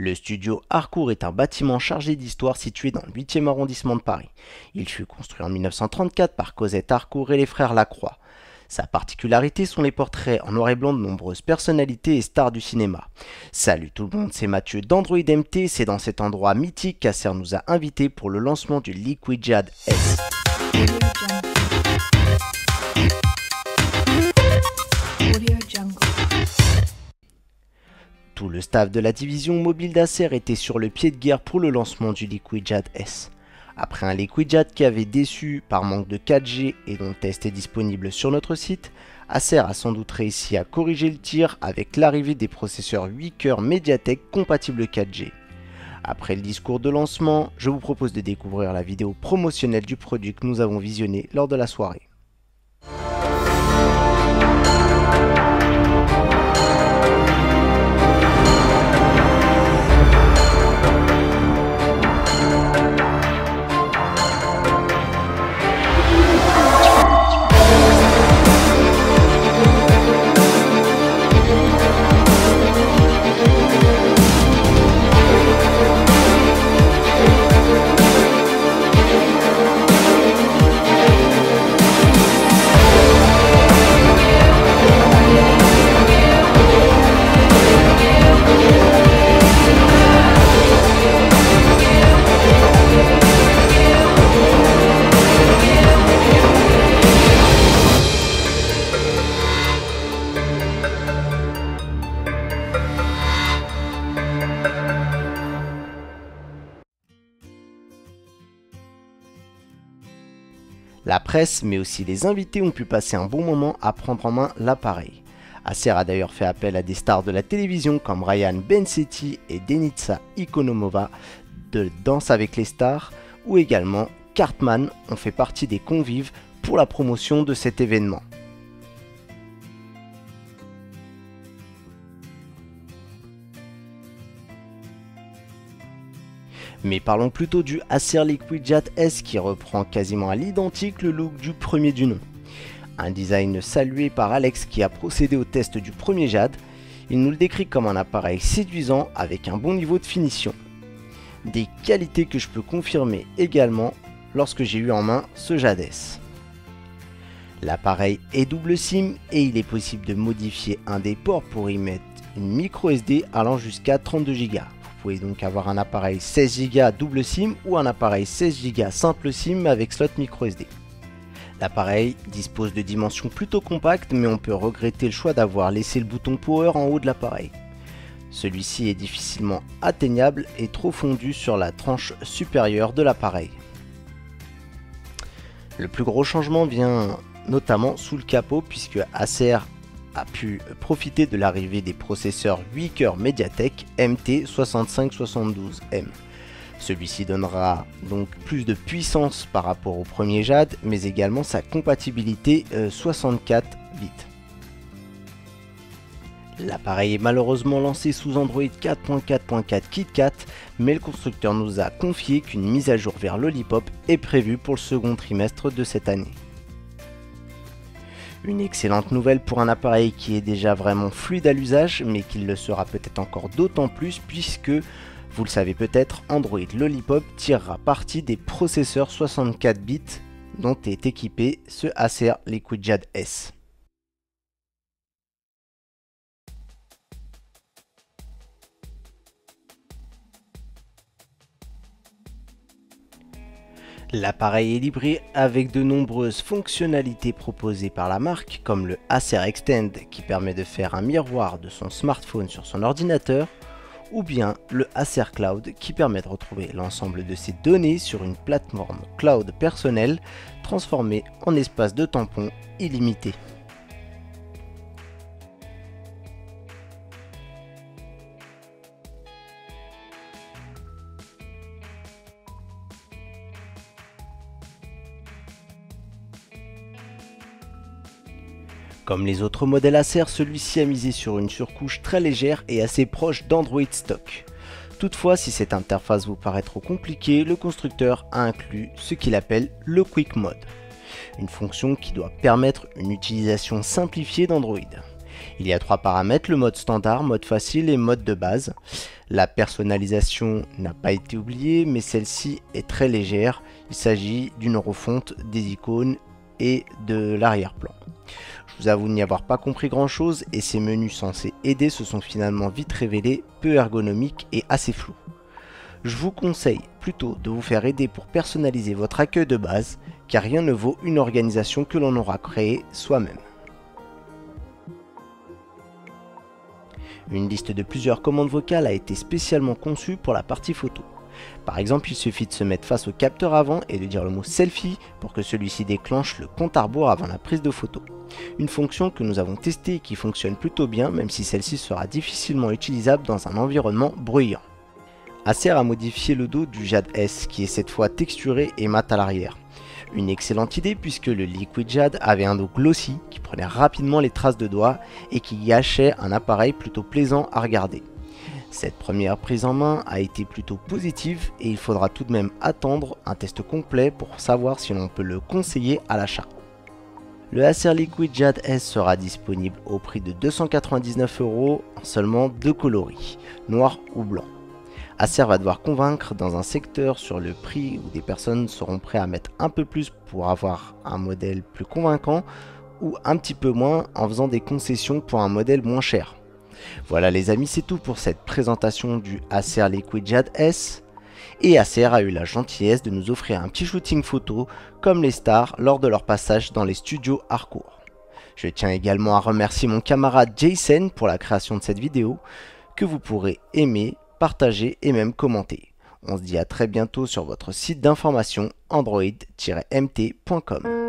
Le studio Harcourt est un bâtiment chargé d'histoire situé dans le 8e arrondissement de Paris. Il fut construit en 1934 par Cosette Harcourt et les frères Lacroix. Sa particularité sont les portraits en noir et blanc de nombreuses personnalités et stars du cinéma. Salut tout le monde, c'est Mathieu d'Android MT, c'est dans cet endroit mythique qu'Acer nous a invités pour le lancement du Liquid Jade S. Tout le staff de la division mobile d'Acer était sur le pied de guerre pour le lancement du Liquid Jade S. Après un Liquid Jade qui avait déçu par manque de 4G et dont le test est disponible sur notre site, Acer a sans doute réussi à corriger le tir avec l'arrivée des processeurs 8 cœurs Mediatek compatibles 4G. Après le discours de lancement, je vous propose de découvrir la vidéo promotionnelle du produit que nous avons visionné lors de la soirée. La presse, mais aussi les invités ont pu passer un bon moment à prendre en main l'appareil. Acer a d'ailleurs fait appel à des stars de la télévision comme Ryan Bensetti et Denitsa Ikonomova de Danse avec les stars, ou également Cartman ont fait partie des convives pour la promotion de cet événement. Mais parlons plutôt du Acer Liquid Jade S qui reprend quasiment à l'identique le look du premier du nom. Un design salué par Alex qui a procédé au test du premier Jade, il nous le décrit comme un appareil séduisant avec un bon niveau de finition. Des qualités que je peux confirmer également lorsque j'ai eu en main ce Jade S. L'appareil est double SIM et il est possible de modifier un des ports pour y mettre une micro SD allant jusqu'à 32 Go. Vous pouvez donc avoir un appareil 16 Go double SIM ou un appareil 16 Go simple SIM avec slot micro SD. L'appareil dispose de dimensions plutôt compactes, mais on peut regretter le choix d'avoir laissé le bouton Power en haut de l'appareil. Celui-ci est difficilement atteignable et trop fondu sur la tranche supérieure de l'appareil. Le plus gros changement vient notamment sous le capot puisque Acer a pu profiter de l'arrivée des processeurs 8 cœurs Mediatek MT6572M. Celui-ci donnera donc plus de puissance par rapport au premier Jade, mais également sa compatibilité 64 bits. L'appareil est malheureusement lancé sous Android 4.4.4 KitKat, mais le constructeur nous a confié qu'une mise à jour vers Lollipop est prévue pour le second trimestre de cette année. Une excellente nouvelle pour un appareil qui est déjà vraiment fluide à l'usage, mais qui le sera peut-être encore d'autant plus puisque, vous le savez peut-être, Android Lollipop tirera parti des processeurs 64 bits dont est équipé ce Acer Liquid Jade S. L'appareil est livré avec de nombreuses fonctionnalités proposées par la marque, comme le Acer Extend qui permet de faire un miroir de son smartphone sur son ordinateur, ou bien le Acer Cloud qui permet de retrouver l'ensemble de ses données sur une plateforme cloud personnelle transformée en espace de tampon illimité. Comme les autres modèles Acer, celui-ci a misé sur une surcouche très légère et assez proche d'Android stock. Toutefois, si cette interface vous paraît trop compliquée, le constructeur a inclus ce qu'il appelle le Quick Mode, une fonction qui doit permettre une utilisation simplifiée d'Android. Il y a 3 paramètres, le mode standard, mode facile et mode de base. La personnalisation n'a pas été oubliée, mais celle-ci est très légère. Il s'agit d'une refonte des icônes et de l'arrière-plan. Je vous avoue n'y avoir pas compris grand chose et ces menus censés aider se sont finalement vite révélés peu ergonomiques et assez flous. Je vous conseille plutôt de vous faire aider pour personnaliser votre accueil de base, car rien ne vaut une organisation que l'on aura créée soi-même. Une liste de plusieurs commandes vocales a été spécialement conçue pour la partie photo. Par exemple, il suffit de se mettre face au capteur avant et de dire le mot selfie pour que celui-ci déclenche le compte à rebours avant la prise de photo. Une fonction que nous avons testée et qui fonctionne plutôt bien, même si celle-ci sera difficilement utilisable dans un environnement bruyant. Acer a modifié le dos du Jade S qui est cette fois texturé et mat à l'arrière. Une excellente idée puisque le Liquid Jade avait un dos glossy qui prenait rapidement les traces de doigts et qui gâchait un appareil plutôt plaisant à regarder. Cette première prise en main a été plutôt positive et il faudra tout de même attendre un test complet pour savoir si l'on peut le conseiller à l'achat. Le Acer Liquid Jade S sera disponible au prix de 299 € en seulement 2 coloris, noir ou blanc. Acer va devoir convaincre dans un secteur sur le prix où des personnes seront prêtes à mettre un peu plus pour avoir un modèle plus convaincant ou un petit peu moins en faisant des concessions pour un modèle moins cher. Voilà les amis, c'est tout pour cette présentation du Acer Liquid Jade S. Et Acer a eu la gentillesse de nous offrir un petit shooting photo comme les stars lors de leur passage dans les studios Harcourt. Je tiens également à remercier mon camarade Jason pour la création de cette vidéo que vous pourrez aimer, partager et même commenter. On se dit à très bientôt sur votre site d'information android-mt.com.